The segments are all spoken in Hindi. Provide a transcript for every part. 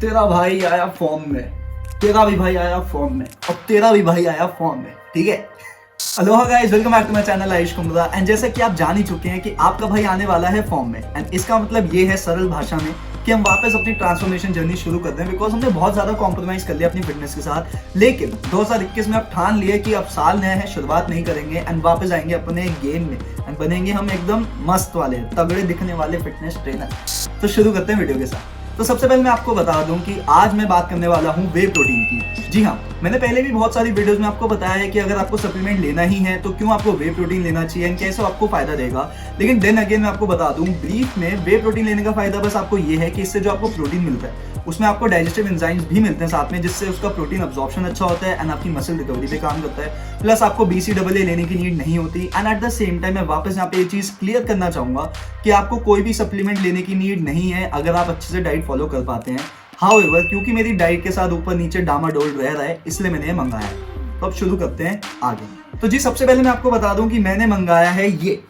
तेरा भाई आया फॉर्म में, तेरा भी भाई आया फॉर्म में, और तेरा भी भाई आया फॉर्म में, ठीक है। Aloha guys, welcome back to my channel Ayush Kumbra. And जैसा कि आप जान ही चुके हैं कि आपका भाई आने वाला है फॉर्म में, एंड इसका मतलब ये है सरल भाषा में कि हम वापस अपनी ट्रांसफॉर्मेशन जर्नी शुरू कर दें, बिकॉज हमने बहुत ज्यादा कॉम्प्रोमाइज कर लिया अपनी फिटनेस के साथ। लेकिन 2021 में अब ठान लिया कि अब साल नया है, शुरुआत नहीं करेंगे एंड वापस आएंगे अपने गेम में एंड बनेंगे हम एकदम मस्त वाले तगड़े दिखने वाले फिटनेस ट्रेनर। तो शुरू करते हैं वीडियो के साथ। तो सबसे पहले मैं आपको बता दूं कि आज मैं बात करने वाला हूं वे प्रोटीन की। जी हाँ, मैंने पहले भी बहुत सारी वीडियोस में आपको बताया है कि अगर आपको सप्लीमेंट लेना ही है तो क्यों आपको वे प्रोटीन लेना चाहिए एंड कैसे आपको फायदा देगा। लेकिन देन अगेन मैं आपको बता दूं ब्रीफ में, वे प्रोटीन लेने का फायदा बस आपको ये है कि इससे जो आपको प्रोटीन मिलता है उसमें आपको डाइजेस्टिव एंजाइम्स भी मिलते हैं साथ में, जिससे उसका प्रोटीन अब्जॉर्प्शन अच्छा होता है एंड आपकी मसल रिकवरी पे काम करता है। प्लस आपको BCAA लेने की नीड नहीं होती। And at the same time मैं वापस यहाँ पे ये चीज क्लियर करना चाहूंगा कि आपको कोई भी सप्लीमेंट लेने की नीड नहीं है अगर आप अच्छे से डाइट फॉलो कर पाते हैं। हाउएवर, क्योंकि मेरी डाइट के साथ ऊपर नीचे डामाडोल रह रहा है, इसलिए मैंने ये मंगाया है। तो अब शुरू करते हैं आगे। तो जी सबसे पहले मैं आपको बता दूं कि मैंने मंगाया है ये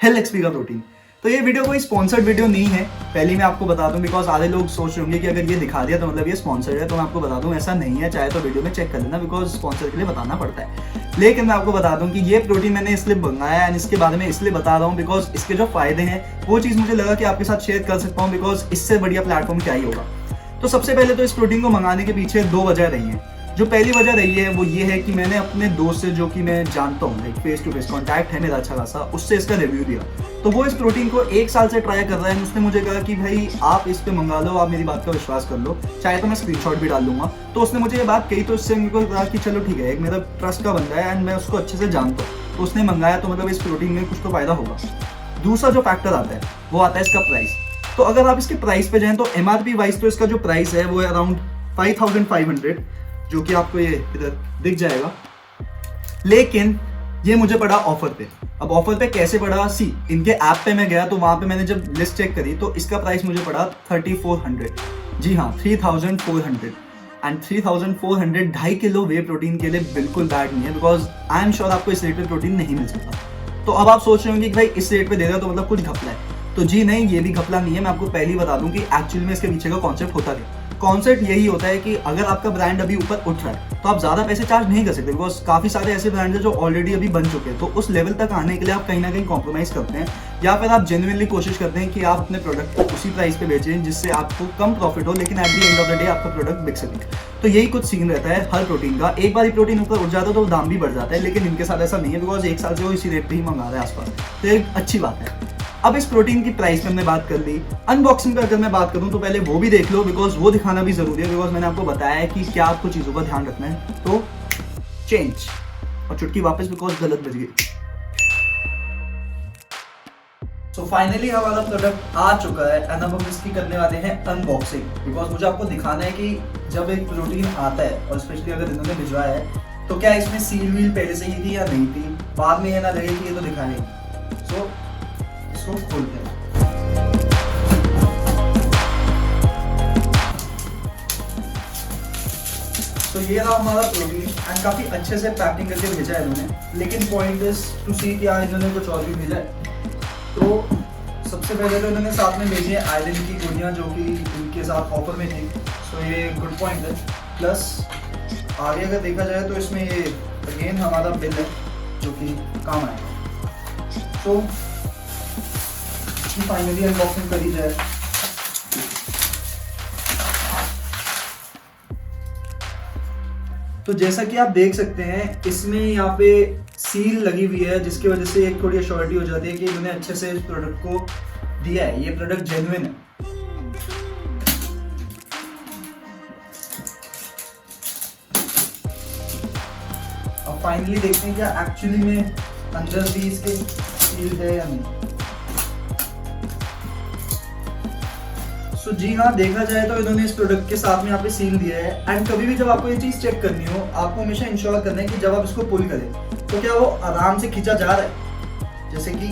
हेल एक्सपी का प्रोटीन। तो ये वीडियो कोई स्पॉन्सर्ड वीडियो नहीं है, पहले मैं आपको बता दूं, बिकॉज आधे लोग सोच रहे होंगे कि अगर ये दिखा दिया तो मतलब ये स्पॉन्सर्ड है। तो मैं आपको बता दूं ऐसा नहीं है, चाहे तो वीडियो में चेक कर लेना, बिकॉज स्पॉन्सर के लिए बताना पड़ता है। लेकिन मैं आपको बता दूं कि ये प्रोटीन मैंने इसलिए मंगाया एंड इसके बारे में इसलिए बता रहा हूँ बिकॉज इसके जो फायदे हैं वो चीज़ मुझे लगा कि आपके साथ शेयर कर सकता हूँ, बिकॉज इससे बढ़िया प्लेटफॉर्म क्या ही होगा। तो सबसे पहले तो इस प्रोटीन को मंगाने के पीछे दो वजह रही हैं। जो पहली वजह रही है वो ये है कि मैंने अपने दोस्त से, जो कि मैं जानता हूँ, like face to face contact है मेरा अच्छा खासा, उससे इसका रिव्यू दिया। तो वो इस प्रोटीन को 1 साल से ट्राई कर रहा है। उसने मुझे कहा कि भाई आप इस पे मंगा लो, आप मेरी बात का विश्वास कर लो, चाहे तो मैं स्क्रीनशॉट भी डाल लूंगा। तो उसने मुझे ये बात कही, तो इससे मेरे को कहा कि चलो ठीक है, एक मेरा ट्रस्ट का बंदा है एंड मैं उसको अच्छे से जानता हूँ, तो उसने मंगाया, तो मतलब इस प्रोटीन में कुछ तो फायदा होगा। दूसरा जो फैक्टर आता है वो आता है इसका प्राइस। तो अगर आप इसके प्राइस पे जाएं तो MRP वाइज तो इसका जो प्राइस है वो है अराउंड 5500, जो कि आपको ये इधर दिख जाएगा। लेकिन ये मुझे पड़ा ऑफर पे। अब ऑफर पे कैसे पड़ा? इनके ऐप पे मैं गया तो वहां पे मैंने जब लिस्ट चेक करी तो इसका प्राइस मुझे पड़ा 3400। जी हाँ, 3400। एंड 3400 2.5 किलो वे प्रोटीन के लिए बिल्कुल बैड नहीं है, बिकॉज आई एम श्योर आपको इस रेट पे प्रोटीन नहीं मिल सकता। तो अब आप सोच रहे होंगे कि भाई इस रेट पे दे रहा है तो मतलब कुछ घपला है। तो जी नहीं, ये भी घपला नहीं है। मैं आपको पहले ही बता दूं कि एक्चुअली में इसके पीछे का कॉन्सेप्ट होता है। कॉन्सेप्ट यही होता है कि अगर आपका ब्रांड अभी ऊपर उठ रहा है तो आप ज्यादा पैसे चार्ज नहीं कर सकते, बिकॉज काफी सारे ऐसे ब्रांड हैं जो ऑलरेडी अभी बन चुके हैं। तो उस लेवल तक आने के लिए आप कहीं ना कहीं कॉम्प्रोमाइज करते हैं, या फिर आप जेन्युइनली कोशिश करते हैं कि आप अपने प्रोडक्ट को उसी प्राइस पे बेचें जिससे आपको कम प्रॉफिट हो, लेकिन at the end of the day आपका प्रोडक्ट बिक सके। तो यही कुछ सीन रहता है हर प्रोटीन का। एक बार प्रोटीन ऊपर उठ जाता है तो दाम भी बढ़ जाता है, लेकिन इनके साथ ऐसा नहीं है, बिकॉज 1 साल से वो इसी रेट पे ही मंगा रहे हैं आसपास। तो एक अच्छी बात है। अब इस प्रोटीन की प्राइस पे हमने बात कर ली। अनबॉक्सिंग पे अगर मैं बात करूं तो पहले वो भी देख लो, बिकॉज वो दिखाना भी जरूरी है, बिकॉज मैंने आपको बताया है कि क्या आपको चीजों का ध्यान रखना है। तो चेंज और चुटकी वापस, बिकॉज गलत बज गई। सो फाइनली हमारा प्रोडक्ट आ चुका है एंड अब हम इसकी करने वाले हैं अनबॉक्सिंग, बिकॉज मुझे आपको दिखाना है कि जब एक प्रोटीन आता है और स्पेशली अगर इन्होंने भिजवाया है तो क्या इसमें सील व्हील पहले से ही थी या नहीं थी, बाद में ये ना लगे कि ये तो दिखाने। सो इसको खोलते हैं। तो ये रहा हमारा प्रोटीन एंड काफी अच्छे से पैकिंग करके भेजा है इन्होंने। लेकिन पॉइंट इज टू सी कि इन्होंने कुछ और भी भेजा है। तो सबसे पहले तो इन्होंने साथ में भेजी है आयरन की गोलियां, जो कि इनके साथ ऑफर में थी। सो ये गुड पॉइंट है। प्लस आगे अगर देखा जाए तो इसमें ये अगेन हमारा बिल है जो कि काम आएगा। तो फाइनली अनबॉक्सिंग करी जाए। तो जैसा कि आप देख सकते हैं इसमें यहाँ पे सील लगी हुई है, जिसकी वजह से एक थोड़ी अश्योरिटी हो जाती है कि इन्होंने अच्छे से इस प्रोडक्ट को दिया है, ये प्रोडक्ट जेन्युइन है। अब फाइनली देखते हैं क्या एक्चुअली में अंदर भी इसके सील है या नहीं। तो जी हाँ, देखा जाए तो इन्होंने इस प्रोडक्ट के साथ में यहाँ पे सील दिया है। एंड कभी भी जब आपको ये चीज चेक करनी हो, आपको हमेशा इंश्योर करना है कि जब आप इसको पुल करें तो क्या वो आराम से खींचा जा रहा है। जैसे कि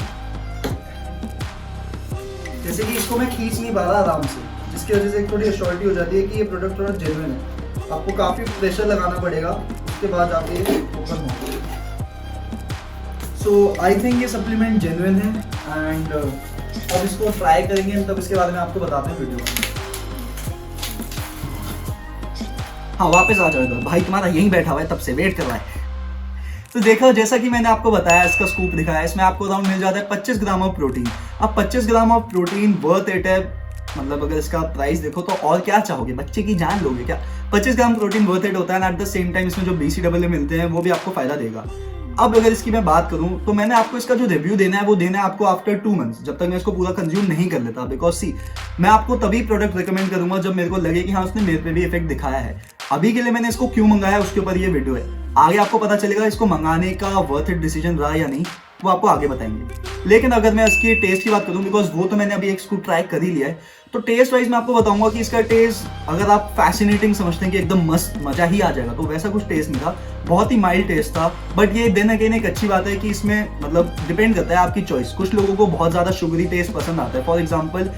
इसको मैं खींच नहीं पा रहा आराम से, जिसकी वजह से एक थोड़ी अश्योरिटी हो जाती है कि ये प्रोडक्ट थोड़ा जेन्युइन है। आपको काफी प्रेशर लगाना पड़ेगा, उसके बाद आप ये ओपन हो। सो आई थिंक ये सप्लीमेंट जेन्युइन है एंड अब इसको ट्राई करेंगे, तब इसके बारे में आपको बताते हैं वीडियो में। हाँ वापस आ जाओ इधर, भाई तुम्हारा यहीं बैठा हुआ है तब से वेट कर रहा है। तो देखो जैसा कि मैंने आपको बताया, इसका स्कूप दिखाया, इसमें आपको अराउंड मिल जाता है 25 ग्राम ऑफ प्रोटीन। अब 25 gram of protein worth it है, मतलब अगर इसका प्राइस देखो तो और क्या चाहोगे, बच्चे की जान लोगे क्या। 25 ग्राम प्रोटीन वर्थ इट होता है, एट द सेम टाइम इसमें जो BCAA मिलते हैं वो भी आपको फायदा देगा। अब अगर इसकी मैं बात करूं तो मैंने आपको इसका जो रिव्यू देना है वो देना है आपको आफ्टर 2 मंथ्स, जब तक मैं इसको पूरा कंज्यूम नहीं कर लेता। बिकॉज सी, मैं आपको तभी प्रोडक्ट रिकमेंड करूंगा जब मेरे को लगे कि हाँ उसने मेरे पे भी इफेक्ट दिखाया है। अभी के लिए मैंने इसको क्यों मंगाया उसके ऊपर ये वीडियो है, आगे आपको पता चलेगा इसको मंगाने का वर्थ इट डिसीजन रहा या नहीं, वो आपको आगे बताएंगे। लेकिन अगर मैं इसकी टेस्ट की बात करूं, बिकॉज वो तो मैंने अभी एक स्कूप ट्राई कर ही लिया है, तो टेस्ट वाइज मैं आपको बताऊंगा कि इसका टेस्ट अगर आप फैसिनेटिंग समझते हैं कि एकदम मस्त मजा ही आ जाएगा, तो वैसा कुछ टेस्ट नहीं था, बहुत ही माइल्ड टेस्ट था। बट ये दिन अगेन एक अच्छी बात है कि इसमें मतलब डिपेंड करता है आपकी चॉइस। कुछ लोगों को बहुत ज्यादा शुगरी टेस्ट पसंद आता है। फॉर एग्जाम्पल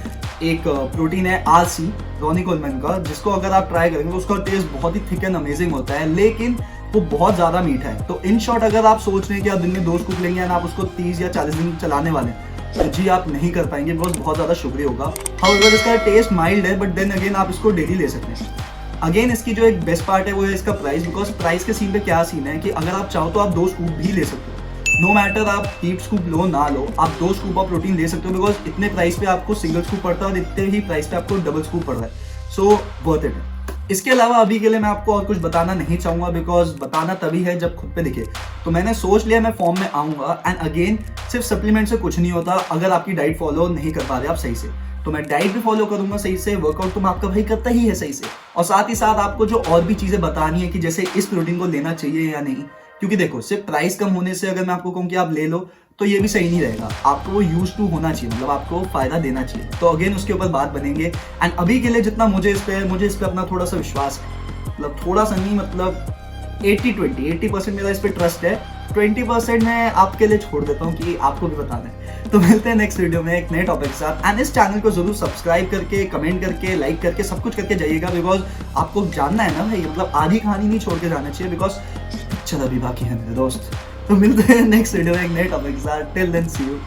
एक प्रोटीन है RC रॉनी कोलमैन का, जिसको अगर आप ट्राई करेंगे तो उसका टेस्ट बहुत ही थिक एंड अमेजिंग होता है, लेकिन वो बहुत ज्यादा मीठा है। तो इन शॉर्ट अगर आप सोच रहे हैं कि आप दिन में 2 स्कूप लेंगे और आप उसको 30 या 40 दिन चलाने वाले हैं, तो जी आप नहीं कर पाएंगे, बिकॉज बहुत ज्यादा शुगरी होगा। हाउएवर इसका टेस्ट माइल्ड है, बट देन अगेन आप इसको डेली ले सकते हैं। अगेन इसकी जो एक बेस्ट पार्ट है वो है इसका प्राइस, बिकॉज प्राइस के सीन पे क्या सीन है कि अगर आप चाहो तो आप 2 स्कूप भी ले सकते हो। नो मैटर आप हीप स्कूप लो ना लो, आप 2 स्कूप ऑफ प्रोटीन ले सकते हो, बिकॉज इतने प्राइस पे आपको सिंगल स्कूप पड़ता है और इतने ही प्राइस पे आपको डबल स्कूप पड़ रहा है। सो वर्थ इट है। इसके अलावा अभी के लिए मैं आपको और कुछ बताना नहीं चाहूंगा, बिकॉज बताना तभी है जब खुद पे दिखे। तो मैंने सोच लिया मैं फॉर्म में आऊंगा, एंड अगेन सिर्फ सप्लीमेंट से कुछ नहीं होता अगर आपकी डाइट फॉलो नहीं कर पा रहे आप सही से। तो मैं डाइट भी फॉलो करूंगा सही से, वर्कआउट तो मैं आपका भाई करता ही है सही से, और साथ ही साथ आपको जो और भी चीजें बतानी है कि जैसे इस प्रोटीन को लेना चाहिए या नहीं। क्योंकि देखो सिर्फ प्राइस कम होने से अगर मैं आपको कहूँ कि आप ले लो तो ये भी सही नहीं रहेगा, आपको वो यूज टू होना चाहिए, मतलब आपको फायदा देना चाहिए। तो अगेन उसके ऊपर बात बनेंगे। एंड अभी के लिए जितना मुझे इस पे अपना थोड़ा सा विश्वास है, मतलब थोड़ा सा नहीं, मतलब 80% मेरा इस पे ट्रस्ट है, 20% मैं आपके लिए छोड़ देता हूँ कि आपको भी बताना है। तो मिलते हैं नेक्स्ट वीडियो में एक नए टॉपिक के साथ। एंड इस चैनल को जरूर सब्सक्राइब करके, कमेंट करके, लाइक करके, सब कुछ करके जाइएगा, बिकॉज आपको जानना है ना भाई, मतलब आधी कहानी नहीं छोड़ के जाना चाहिए, बिकॉज पिक्चर अभी बाकी है मेरे दोस्त। तो मिलते हैं नेक्स्ट वीडियो में एक नए टॉपिक के साथ। Till then see you,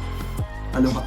Aloha.